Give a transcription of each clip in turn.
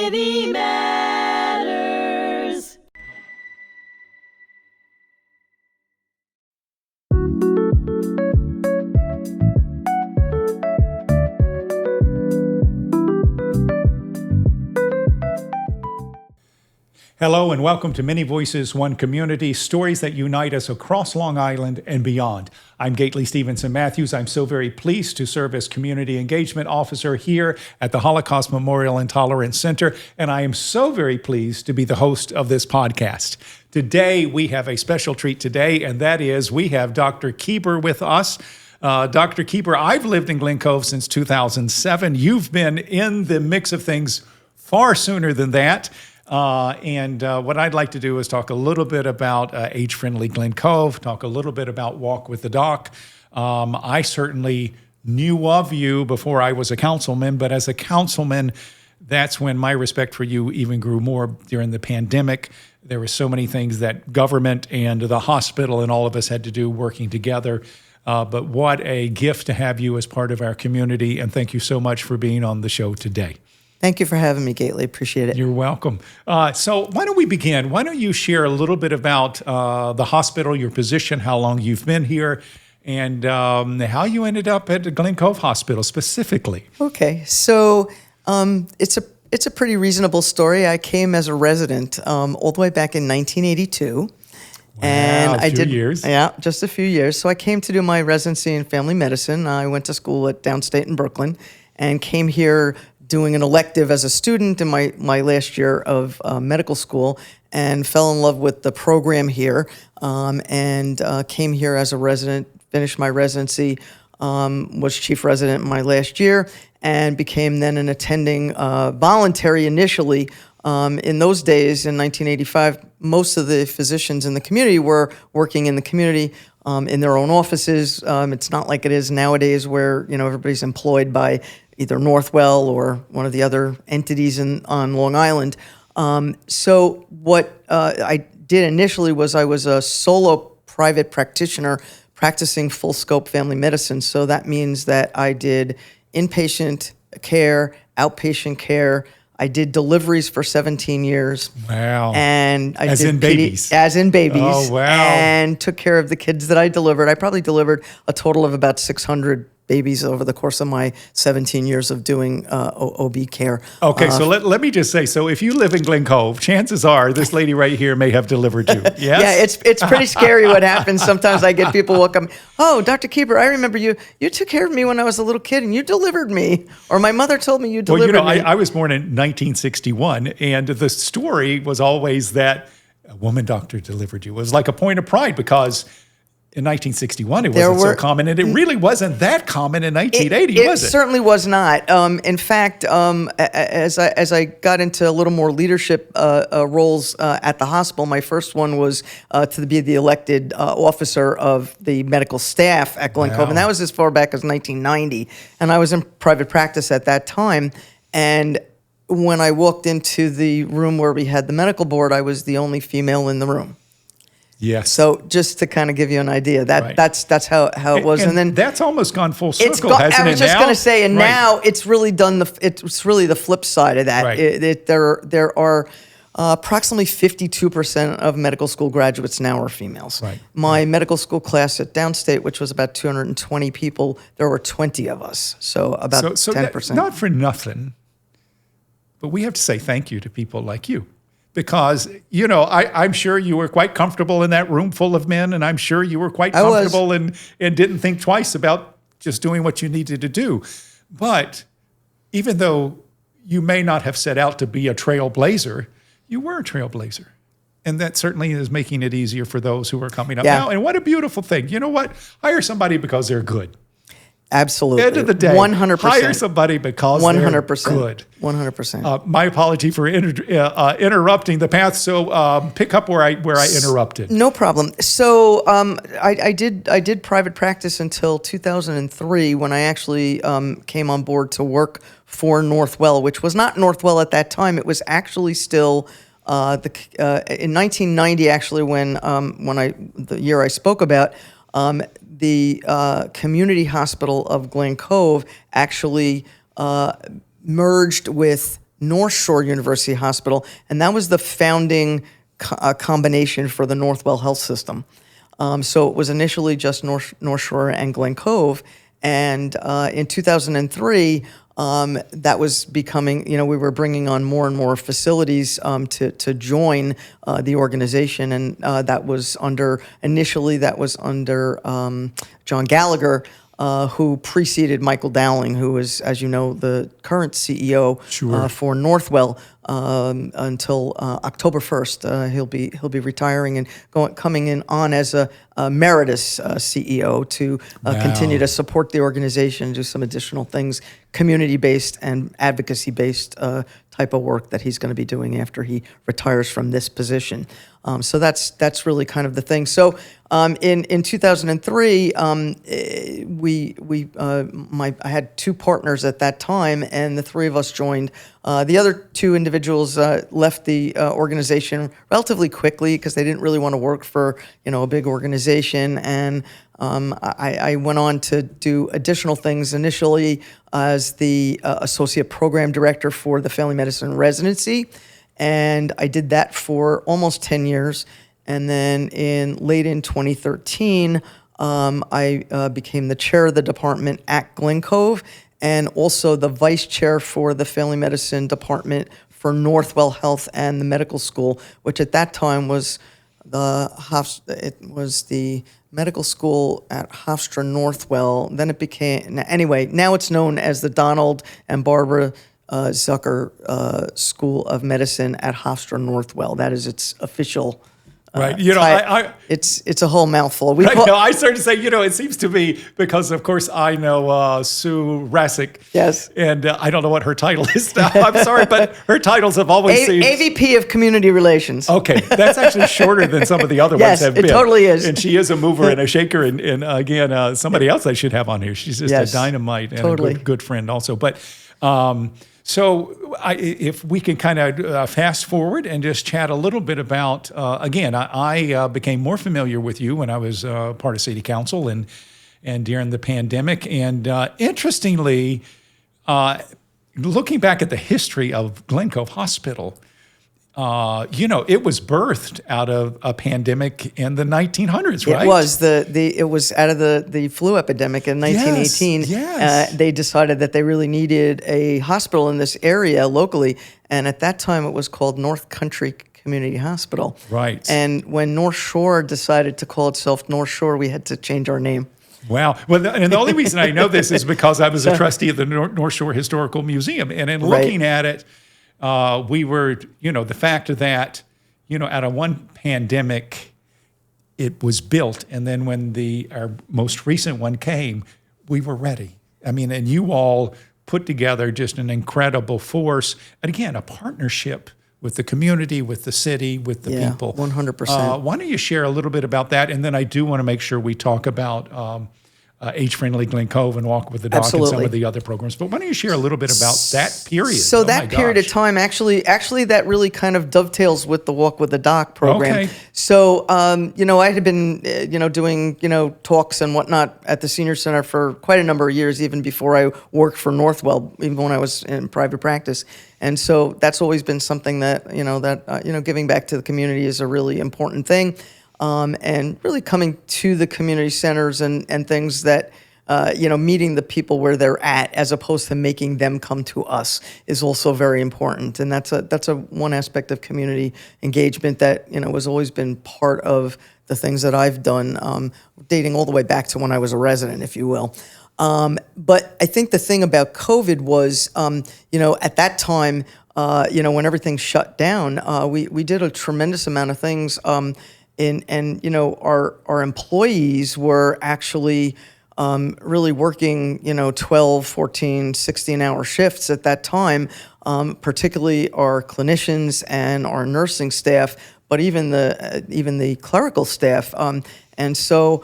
Community Matters. Hello and welcome to Many Voices, One Community, stories that unite us across Long Island and beyond. I'm Gaitley Stevenson-Mathews. I'm so very pleased to serve as Community Engagement Officer here at the Holocaust Memorial and Tolerance Center, and I am so very pleased to be the host of this podcast. Today, we have a special treat today, and that is we have Dr. Keber with us. Dr. Keber, I've lived in Glen Cove since 2007. You've been in the mix of things far sooner than that. What I'd like to do is talk a little bit about Age-Friendly Glen Cove, talk a little bit about Walk with the Doc. I certainly knew of you before I was a councilman, but as a councilman, that's when my respect for you even grew more during the pandemic. There were so many things that government and the hospital and all of us had to do working together. But what a gift to have you as part of our community, and thank you so much for being on the show today. Thank you for having me, Gaitley. Appreciate it. You're welcome. So why don't we begin? Why don't you share a little bit about the hospital, your position, how long you've been here, and how you ended up at the Glen Cove Hospital specifically? Okay, so it's a pretty reasonable story. I came as a resident all the way back in 1982. Wow, and a few years. Yeah, just a few years. So I came to do my residency in family medicine. I went to school at downstate in Brooklyn and came here doing an elective as a student in my last year of medical school, and fell in love with the program here, and came here as a resident, finished my residency, was chief resident in my last year, and became then an attending voluntary initially. In those days, in 1985, most of the physicians in the community were working in the community in their own offices. It's not like it is nowadays where, everybody's employed by either Northwell or one of the other entities on Long Island. So what I did initially was I was a solo private practitioner practicing full scope family medicine. So that means that I did inpatient care, outpatient care. I did deliveries for 17 years. Wow. And I As did in babies? As in babies. Oh, wow. And took care of the kids that I delivered. I probably delivered a total of about 600 babies over the course of my 17 years of doing OB care. Okay, so let me just say, so if you live in Glen Cove, chances are this lady right here may have delivered you. Yes? Yeah, it's pretty scary what happens. Sometimes I get people walk up, oh, Dr. Keber, I remember you took care of me when I was a little kid and you delivered me. Or my mother told me you delivered me. I was born in 1961, and the story was always that a woman doctor delivered you. It was like a point of pride because in 1961, it wasn't so common, and it really wasn't that common in 1980, was it? It certainly was not. In fact, as I got into a little more leadership roles at the hospital, my first one was to be the elected officer of the medical staff at Glen Cove, and that was as far back as 1990. And I was in private practice at that time, and when I walked into the room where we had the medical board, I was the only female in the room. Yes. So just to kind of give you an idea, that's how it was, and then that's almost gone full circle, hasn't it? I was just going to say, and right. now it's really done. It's really the flip side of that. Right. There are approximately 52% of medical school graduates now are females. Right. My medical school class at downstate, which was about 220 people, there were 20 of us, so about 10%. Not for nothing, but we have to say thank you to people like you. Because, I'm sure you were quite comfortable in that room full of men, and I'm sure you were quite comfortable and didn't think twice about just doing what you needed to do. But even though you may not have set out to be a trailblazer, you were a trailblazer. And that certainly is making it easier for those who are coming up now. And what a beautiful thing. You know what? Hire somebody because they're good. Absolutely. End of the day, 100%. Hire somebody because 100%. They're good. 100%. My apology for interrupting the path. So pick up where I interrupted. No problem. So I did private practice until 2003 when I actually came on board to work for Northwell, which was not Northwell at that time. It was actually still in 1990, actually, when the year I spoke about. The community hospital of Glen Cove actually merged with North Shore University Hospital, and that was the founding combination for the Northwell Health System. So it was initially just North Shore and Glen Cove, and in 2003, that was becoming, we were bringing on more and more facilities to join the organization, and that was under John Gallagher, who preceded Michael Dowling, who is, as you know, the current CEO for Northwell until October 1st. He'll be retiring and coming in on as a emeritus CEO to continue to support the organization, do some additional things, community-based and advocacy-based type of work that he's going to be doing after he retires from this position. So that's really kind of the thing. So in 2003, I had two partners at that time, and the three of us joined. The other two individuals left the organization relatively quickly because they didn't really want to work for a big organization, and I went on to do additional things initially as the associate program director for the family medicine residency, and I did that for almost 10 years. And then late in 2013, I became the chair of the department at Glen Cove and also the vice chair for the family medicine department for Northwell Health and the medical school, which at that time was the medical school at Hofstra Northwell. Then it became, anyway, now it's known as the Donald and Barbara Zucker School of Medicine at Hofstra Northwell. That is its official right. It's a whole mouthful. I started to say, it seems to me, because of course I know Sue Rasick. Yes. And I don't know what her title is now. I'm sorry, but her titles have always seemed... AVP of Community Relations. Okay. That's actually shorter than some of the other ones have been. Yes, it totally is. And she is a mover and a shaker. And again, somebody else I should have on here. She's just a dynamite and a good friend also. But... So if we can kind of fast forward and just chat a little bit about, again, I became more familiar with you when I was part of city council and during the pandemic. And interestingly, looking back at the history of Glen Cove Hospital, it was birthed out of a pandemic in the 1900s, right? It was it was out of the flu epidemic in 1918. Yes. They decided that they really needed a hospital in this area locally, and at that time it was called North Country Community Hospital. Right. And when North Shore decided to call itself North Shore, we had to change our name. Wow. Well, and the only reason I know this is because I was a trustee of the North Shore Historical Museum, and in looking at it, we were, the fact that, out of one pandemic, it was built. And then when our most recent one came, we were ready. I mean, and you all put together just an incredible force. And again, a partnership with the community, with the city, with the people. 100%. Why don't you share a little bit about that? And then I do want to make sure we talk about Age-Friendly Glen Cove and Walk with the Doc and some of the other programs. But why don't you share a little bit about that period? So that period of time, actually that really kind of dovetails with the Walk with the Doc program. Okay. So, I had been, doing, talks and whatnot at the Senior Center for quite a number of years, even before I worked for Northwell, even when I was in private practice. And so that's always been something that, giving back to the community is a really important thing. And really coming to the community centers and things that, meeting the people where they're at as opposed to making them come to us is also very important. And that's a one aspect of community engagement that, has always been part of the things that I've done, dating all the way back to when I was a resident, if you will. But I think the thing about COVID was, at that time, when everything shut down, we did a tremendous amount of things, our employees were actually really working, 12, 14, 16-hour shifts at that time, particularly our clinicians and our nursing staff, but even the clerical staff. And so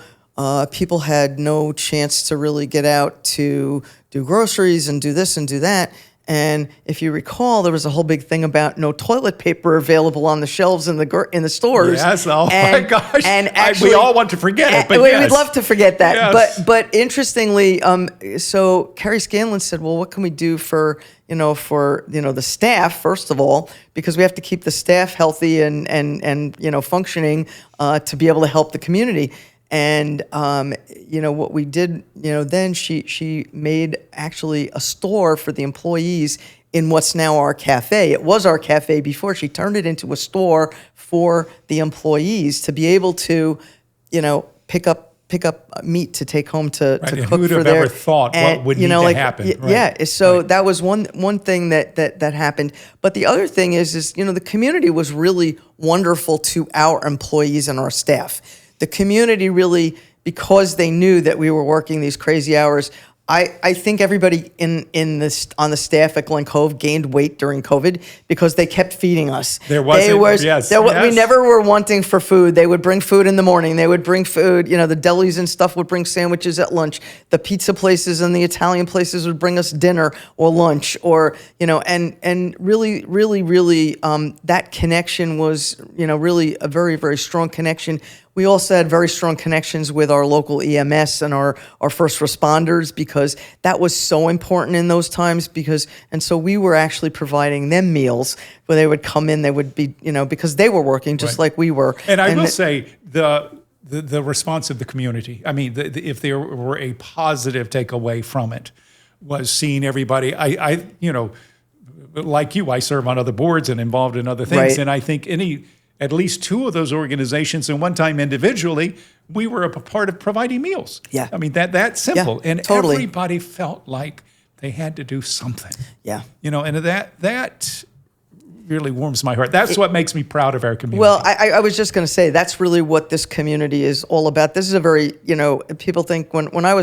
people had no chance to really get out to do groceries and do this and do that. And if you recall, there was a whole big thing about no toilet paper available on the shelves in the stores. Yes, oh my gosh. And actually, we all want to forget it, but we'd love to forget that. Yes. But interestingly, so Carrie Scanlon said, well, what can we do for the staff, first of all, because we have to keep the staff healthy and functioning to be able to help the community. And what we did, then she made actually a store for the employees in what's now our cafe. It was our cafe before. She turned it into a store for the employees to be able to, pick up meat to take home to Right. And cook who would for have their. ever thought what would need to happen? Right. Yeah. So Right. that was one thing that happened. But the other thing is the community was really wonderful to our employees and our staff. The community really, because they knew that we were working these crazy hours, I think everybody on the staff at Glen Cove gained weight during COVID because they kept feeding us. We never were wanting for food. They would bring food in the morning. They would bring food. The delis and stuff would bring sandwiches at lunch. The pizza places and the Italian places would bring us dinner or lunch, or and really, really, really, that connection was really a very, very strong connection. We also had very strong connections with our local EMS and our first responders, because that was so important in those times, and so we were actually providing them meals where they would come in, they would be, because they were working just like we were. And I will say the response of the community, I mean, if there were a positive takeaway from it, was seeing everybody, I like you, I serve on other boards and involved in other things. Right. And I think at least two of those organizations, and one time individually, we were a part of providing meals. Yeah. I mean, that's simple. Yeah, and totally. Everybody felt like they had to do something. Yeah. And that really warms my heart. That's what makes me proud of our community. Well, I was just going to say, that's really what this community is all about. This is a very, people think when I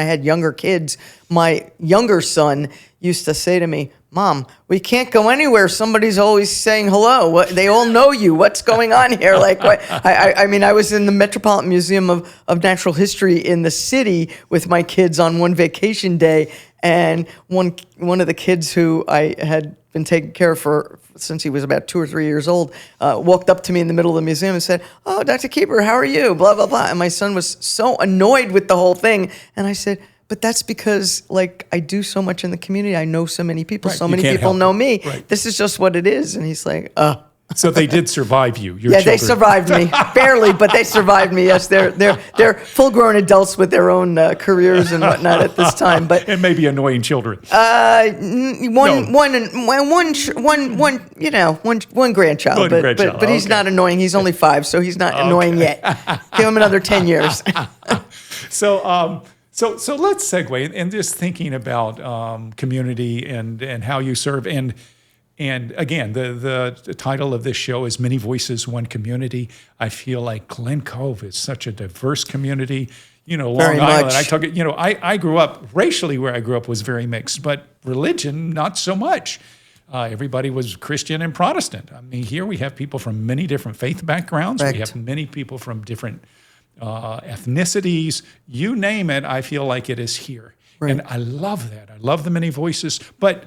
had younger kids, my younger son used to say to me, "Mom, we can't go anywhere. Somebody's always saying hello. They all know you. What's going on here?" Like, I was in the Metropolitan Museum of Natural History in the city with my kids on one vacation day, and one of the kids who I had been taking care of since he was about 2 or 3 years old, walked up to me in the middle of the museum and said, "Oh, Dr. Keber, how are you?" Blah, blah, blah. And my son was so annoyed with the whole thing. And I said, "But that's because, I do so much in the community. I know so many people. Right. So You many can't people help know it. me. Right. This is just what it is." And he's like, So they did survive you, your yeah, children. they survived me. Barely, but they survived me. Yes, they're full-grown adults with their own careers and whatnot at this time. But And maybe annoying children. one grandchild, but he's not annoying. He's only 5, so he's not annoying yet. Give him another 10 years. So let's segue and just thinking about community and how you serve. And again, the title of this show is Many Voices, One Community. I feel like Glen Cove is such a diverse community. Long Very Island, much. I grew up, racially where I grew up was very mixed, but religion, not so much. Everybody was Christian and Protestant. I mean, here we have people from many different faith backgrounds. Correct. We have many people from different ethnicities. You name it, I feel like it is here. Right. And I love that. I love the many voices. But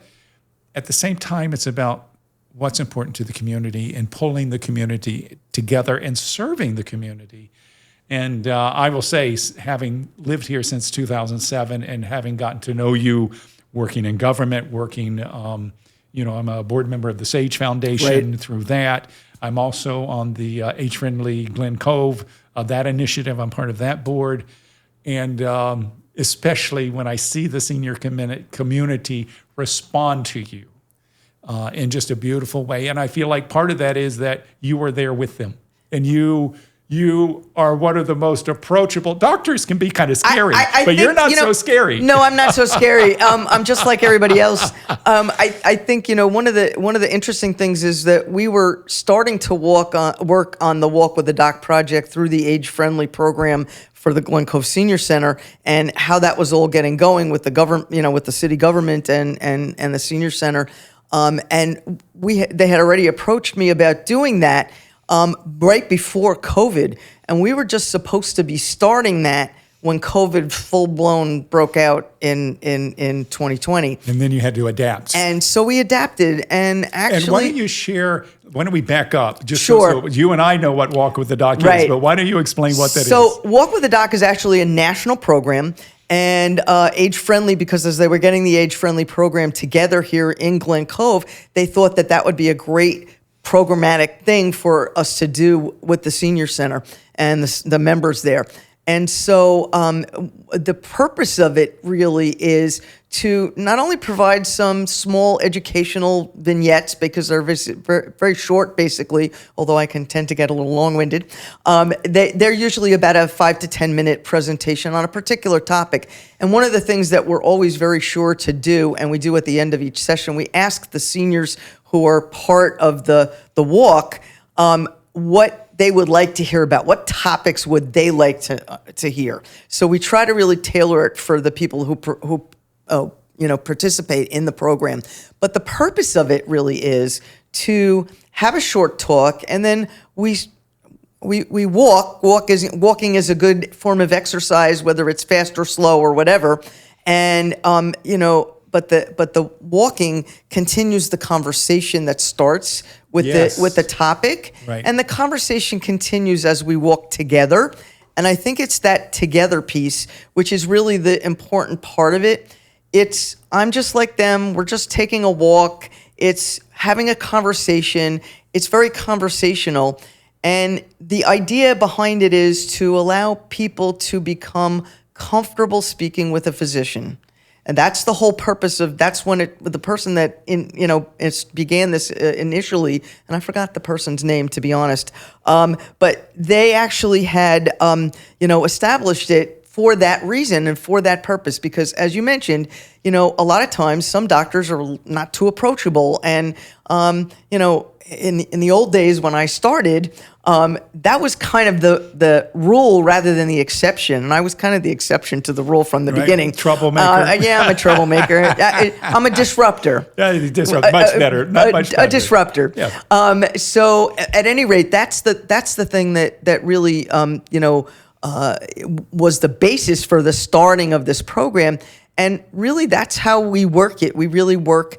at the same time, it's about what's important to the community and pulling the community together and serving the community. And I will say, having lived here since 2007 and having gotten to know you working in government, I'm a board member of the SAGE Foundation. Right. Through that. I'm also on the Age-Friendly Glen Cove, that initiative. I'm part of that board. And especially when I see the senior community respond to you in just a beautiful way. And I feel like part of that is that you are there with them. And you are one of the most approachable. Doctors can be kind of scary, but you're not so scary. No, I'm not so scary. I'm just like everybody else. I think one of the interesting things is that we were starting to work on the Walk with the Doc project through the Age-Friendly program for the Glen Cove Senior Center, and how that was all getting going with the government, with the city government and the senior center. And they had already approached me about doing that right before COVID, and we were just supposed to be starting that when COVID full blown broke out in 2020. And then you had to adapt. And so we adapted, and actually. And why don't you share? Why don't we back up? Just Sure. so you and I know what Walk with the Doc is, Right. but why don't you explain what that is? So Walk with the Doc is actually a national program, and age-friendly, because as they were getting the age-friendly program together here in Glen Cove, they thought that that would be a great programmatic thing for us to do with the senior center and the members there. And so the purpose of it really is to not only provide some small educational vignettes, because they're very, very short, basically, although I can tend to get a little long-winded. They're usually about a 5 to 10 minute presentation on a particular topic. And one of the things that we're always very sure to do, and we do at the end of each session, we ask the seniors who are part of the walk what they would like to hear about. What topics would they like to hear? So we try to really tailor it for the people who participate in the program. But the purpose of it really is to have a short talk, and then we walk. Walking is a good form of exercise, whether it's fast or slow or whatever. And But the walking continues the conversation that starts with Yes. the topic, Right. and the conversation continues as we walk together. And I think it's that together piece which is really the important part of it. It's I'm just like them. We're just taking a walk. It's having a conversation. It's very conversational. And the idea behind it is to allow people to become comfortable speaking with a physician. And that's the whole purpose of, that's when the person that began this initially, and I forgot the person's name, to be honest, but they actually had, established it for that reason and for that purpose. Because as you mentioned, a lot of times some doctors are not too approachable. And, in the old days when I started, that was kind of the rule rather than the exception. And I was kind of the exception to the rule from the beginning. Troublemaker. Yeah, I'm a troublemaker. I'm a disruptor. Yeah, much better. Not much better. A disruptor. Yeah. So at any rate, that's the thing that really was the basis for the starting of this program. And really, that's how we work it. We really work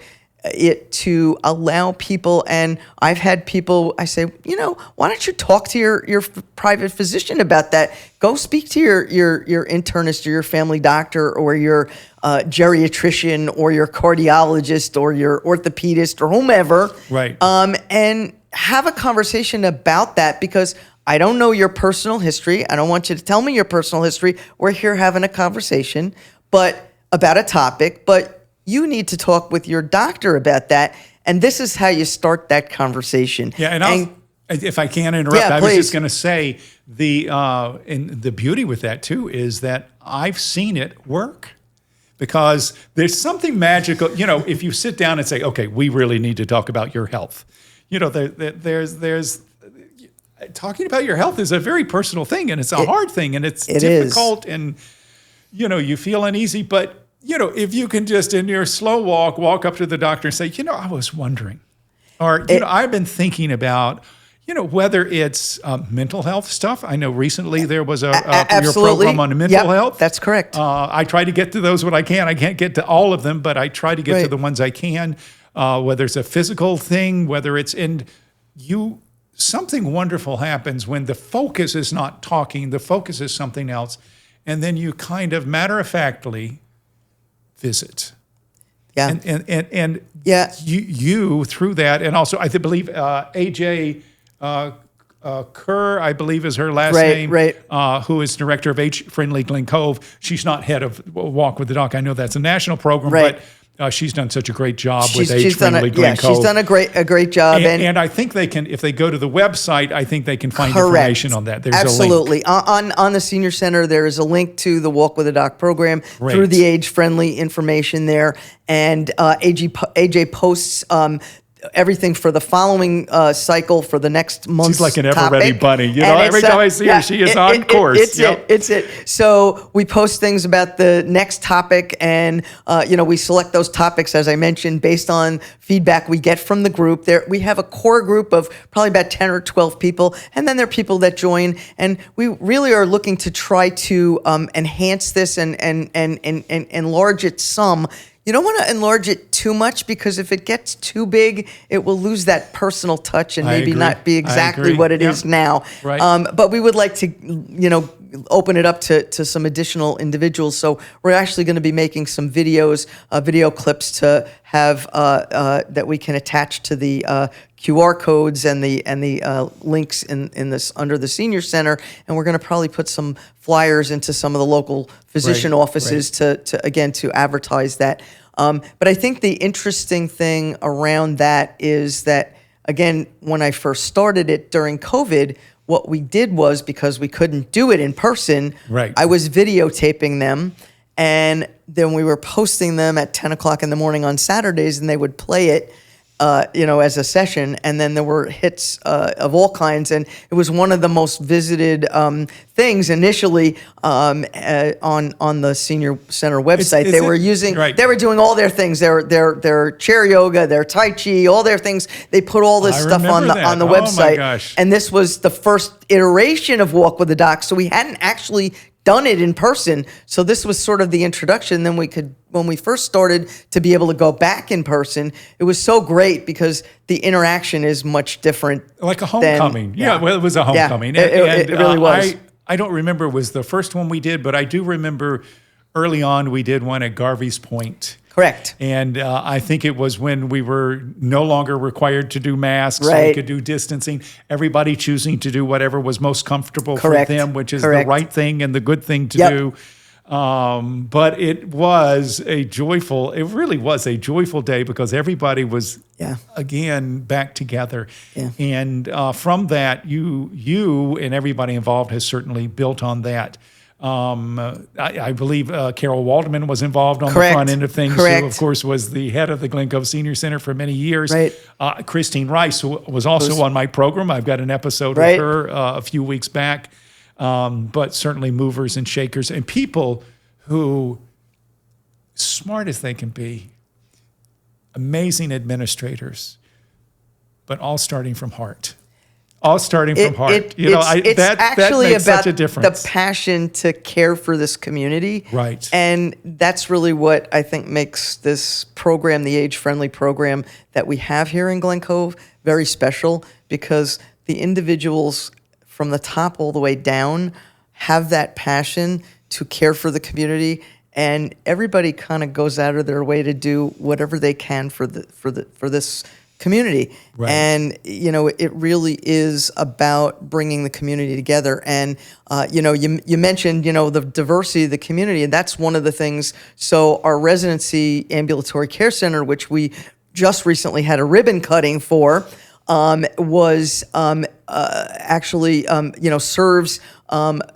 it to allow people, and I've had people, I say, why don't you talk to your private physician about that? Go speak to your internist or your family doctor or your geriatrician or your cardiologist or your orthopedist or whomever. Right. And have a conversation about that, because I don't know your personal history. I don't want you to tell me your personal history. We're here having a conversation, but about a topic, but you need to talk with your doctor about that, and this is how you start that conversation. Yeah, and if I can interrupt, Yeah, I was please. just going to say and the beauty with that too is that I've seen it work, because there's something magical. If you sit down and say, "Okay, we really need to talk about your health," there's talking about your health is a very personal thing, and it's a hard thing, and it's difficult, and you feel uneasy, but. If you can just in your slow walk up to the doctor and say, I was wondering, or, I've been thinking about, whether it's mental health stuff. I know recently there was your program on mental health. That's correct. I try to get to those when I can. I can't get to all of them, but I try to get to the ones I can, whether it's a physical thing, whether it's something wonderful happens when the focus is not talking, the focus is something else. And then you kind of matter-of-factly visit. Yeah. And you through that, and also I believe AJ Kerr, I believe is her last name, who is director of Age-Friendly Glen Cove. She's not head of Walk with the Doc. I know that's a national program, but she's done such a great job with Age-Friendly Glen Cove. She's done a great job. And I think they can, if they go to the website, I think they can find information on that. There's Absolutely. a link. On the Senior Center, there is a link to the Walk with the Doc program through the age-friendly information there. And AJ posts everything for the following cycle for the next month's She's like an ever-ready topic. bunny. You And know, it's, every time I see her, she is on course. It's it. So we post things about the next topic, and we select those topics, as I mentioned, based on feedback we get from the group. There, we have a core group of probably about 10 or 12 people, and then there are people that join, and we really are looking to try to enhance this and enlarge it some. You don't want to enlarge it too much, because if it gets too big, it will lose that personal touch and maybe not be exactly what it is now. Right. But we would like to, open it up to some additional individuals. So we're actually going to be making some video clips to have that we can attach to the QR codes and the links in this under the senior center, and we're going to probably put some flyers into some of the local physician offices to advertise that. But I think the interesting thing around that is that, again, when I first started it during COVID, what we did was, because we couldn't do it in person, I was videotaping them, and then we were posting them at 10 o'clock in the morning on Saturdays, and they would play it as a session, and then there were hits of all kinds, and it was one of the most visited things initially on the senior center website. They were doing all their things, their chair yoga, their tai chi, all their things. They put all this stuff on the website. My gosh. And this was the first iteration of Walk with the Doc, so we hadn't actually done it in person. So this was sort of the introduction. Then when we first started to be able to go back in person, it was so great because the interaction is much different. Like a homecoming. Well, it was a homecoming. Yeah, it really was. I don't remember it was the first one we did, but I do remember early on we did one at Garvey's Point. Correct. And I think it was when we were no longer required to do masks. Right. We could do distancing. Everybody choosing to do whatever was most comfortable Correct. for them, which is Correct. the right thing and the good thing to do. But it really was a joyful day because everybody was, again, back together. Yeah. And from that, you and everybody involved has certainly built on that. I believe Carol Waldman was involved on the front end of things, who, of course, was the head of the Glen Cove Senior Center for many years. Right. Christine Rice, who was also on my program. I've got an episode with her a few weeks back. But certainly movers and shakers and people who, smart as they can be, amazing administrators, but all starting from heart. It's actually makes about such a difference. The passion to care for this community. Right. And that's really what I think makes this program, the Age-Friendly program that we have here in Glen Cove, very special, because the individuals from the top all the way down have that passion to care for the community, and everybody kind of goes out of their way to do whatever they can for this community. Right. And it really is about bringing the community together. And you mentioned the diversity of the community, and that's one of the things. So our residency ambulatory care center, which we just recently had a ribbon cutting for, was actually serves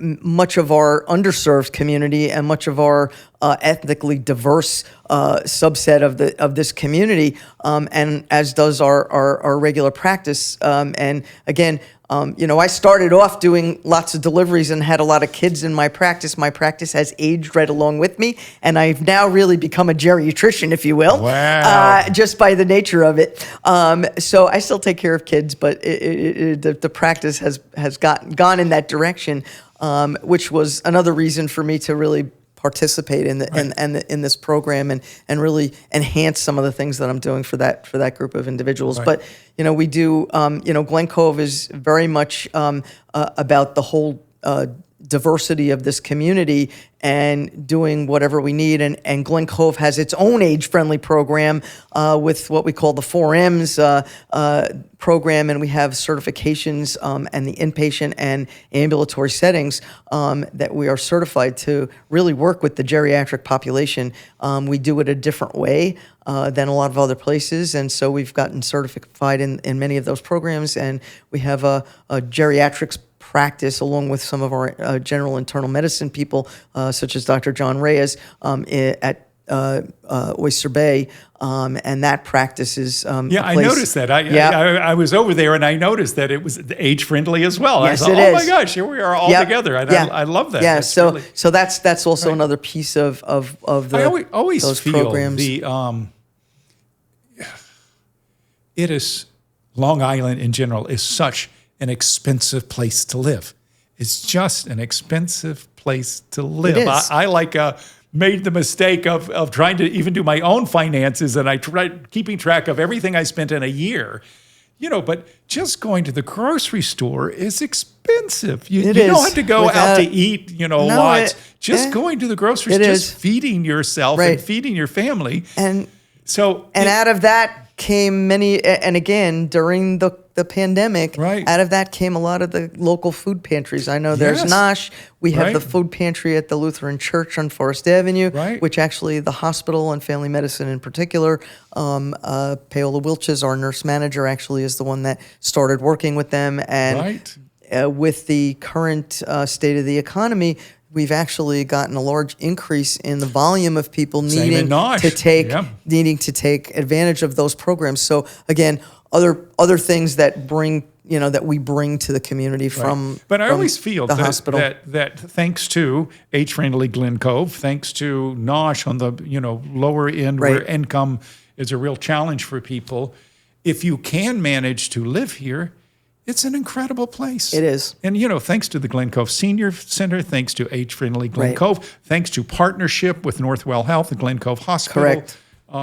much of our underserved community and much of our ethnically diverse subset of this community, and as does our regular practice. And again, I started off doing lots of deliveries and had a lot of kids in my practice. My practice has aged right along with me, and I've now really become a geriatrician, if you will. Wow. Just by the nature of it. So I still take care of kids, but the practice has gone in that direction, which was another reason for me to really participate in in this program and really enhance some of the things that I'm doing for that group of individuals. Right. But we do Glen Cove is very much about the whole diversity of this community and doing whatever we need. And Glen Cove has its own age-friendly program with what we call the 4Ms program, and we have certifications and the inpatient and ambulatory settings that we are certified to really work with the geriatric population. We do it a different way than a lot of other places, and so we've gotten certified in many of those programs, and we have a geriatrics practice along with some of our general internal medicine people, such as Dr. John Reyes at Oyster Bay, and that practice is yeah, I noticed that. I was over there and I noticed that it was age-friendly as well. Yes, I thought, it oh is. my gosh, here we are all together. And I love that. Yeah, That's so really, so that's also another piece of the I always those feel programs. it is, Long Island in general is such an expensive place to live. It's just an expensive place to live. It is. I made the mistake of trying to even do my own finances, and I tried keeping track of everything I spent in a year. But just going to the grocery store is expensive. You don't have to go out to eat, lots. Going to the grocery store, just feeding yourself and feeding your family. And so, out of that came many, and again, during the pandemic, out of that came a lot of the local food pantries. I know there's Nosh. We have the food pantry at the Lutheran Church on Forest Avenue, which actually the hospital and family medicine in particular, Paola Wilches, our nurse manager, actually is the one that started working with them. And with the current state of the economy, we've actually gotten a large increase in the volume of people needing to take advantage of those programs. So again, other things that we bring to the community from. But I always feel the hospital that thanks to Age-Friendly Glen Cove, thanks to Nosh on the lower end where income is a real challenge for people, if you can manage to live here, it's an incredible place. It is. And, thanks to the Glen Cove Senior Center, thanks to Age-Friendly Glen Cove, thanks to partnership with Northwell Health, the Glen Cove Hospital,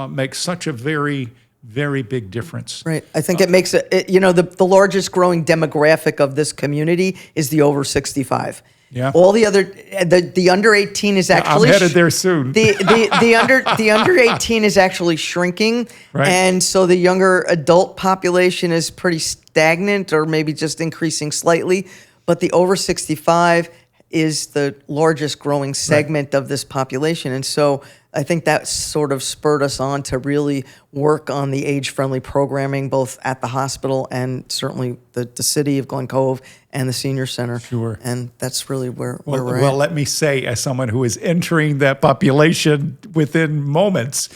makes such a very, very big difference. Right. I think it makes the largest growing demographic of this community is the over 65. Yeah. All the other, the under 18 is actually. I'm headed there soon. The under 18 is actually shrinking, and so the younger adult population is pretty stagnant, or maybe just increasing slightly. But the over 65 is the largest growing segment of this population, and so I think that sort of spurred us on to really work on the age-friendly programming, both at the hospital and certainly the city of Glen Cove and the senior center. Sure. And that's really where we're at. Well, let me say, as someone who is entering that population within moments,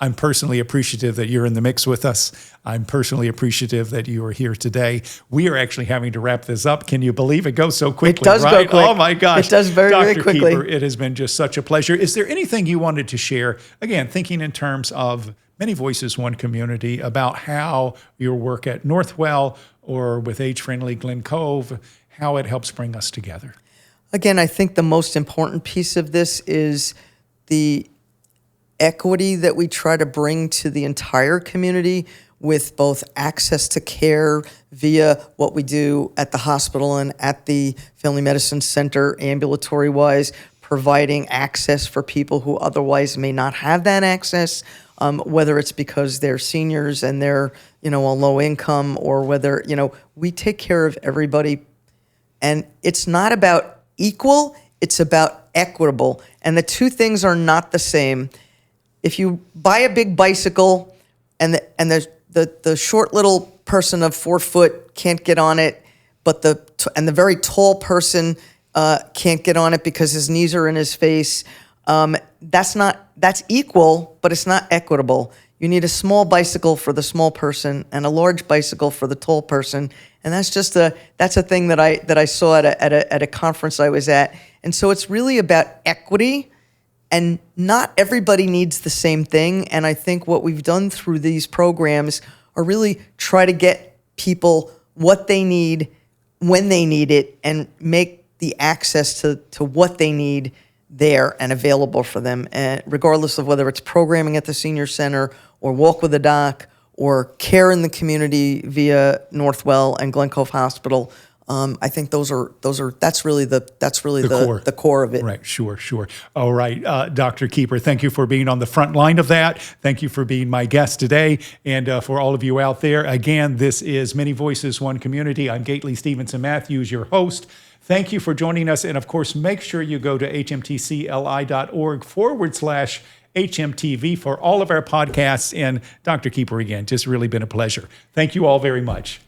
I'm personally appreciative that you're in the mix with us. I'm personally appreciative that you are here today. We are actually having to wrap this up. Can you believe it goes so quickly? It does go quick. Oh my gosh. It does very Dr. quickly. Keber, it has been just such a pleasure. Is there anything you wanted to share? Again, thinking in terms of Many Voices, One Community, about how your work at Northwell or with Age-Friendly Glen Cove, how it helps bring us together. Again, I think the most important piece of this is the equity that we try to bring to the entire community, with both access to care via what we do at the hospital and at the family medicine center, ambulatory-wise, providing access for people who otherwise may not have that access, whether it's because they're seniors and they're, on low income, or whether, we take care of everybody. And it's not about equal, it's about equitable. And the two things are not the same. If you buy a big bicycle and the short little person of 4 foot can't get on it, but the very tall person can't get on it because his knees are in his face, that's equal, but it's not equitable. You need a small bicycle for the small person and a large bicycle for the tall person, and that's a thing that I saw at a conference I was at. And so it's really about equity. And not everybody needs the same thing. And I think what we've done through these programs are really try to get people what they need when they need it, and make the access to what they need there and available for them, and regardless of whether it's programming at the senior center or walk with a doc or care in the community via Northwell and Glen Cove Hospital. I think that's really the core of it. Right, sure. All right, Dr. Keber, thank you for being on the front line of that. Thank you for being my guest today. And for all of you out there, again, this is Many Voices, One Community. I'm Gaitley Stevenson-Mathews, your host. Thank you for joining us. And of course, make sure you go to hmtcli.org/HMTV for all of our podcasts. And Dr. Keber, again, just really been a pleasure. Thank you all very much.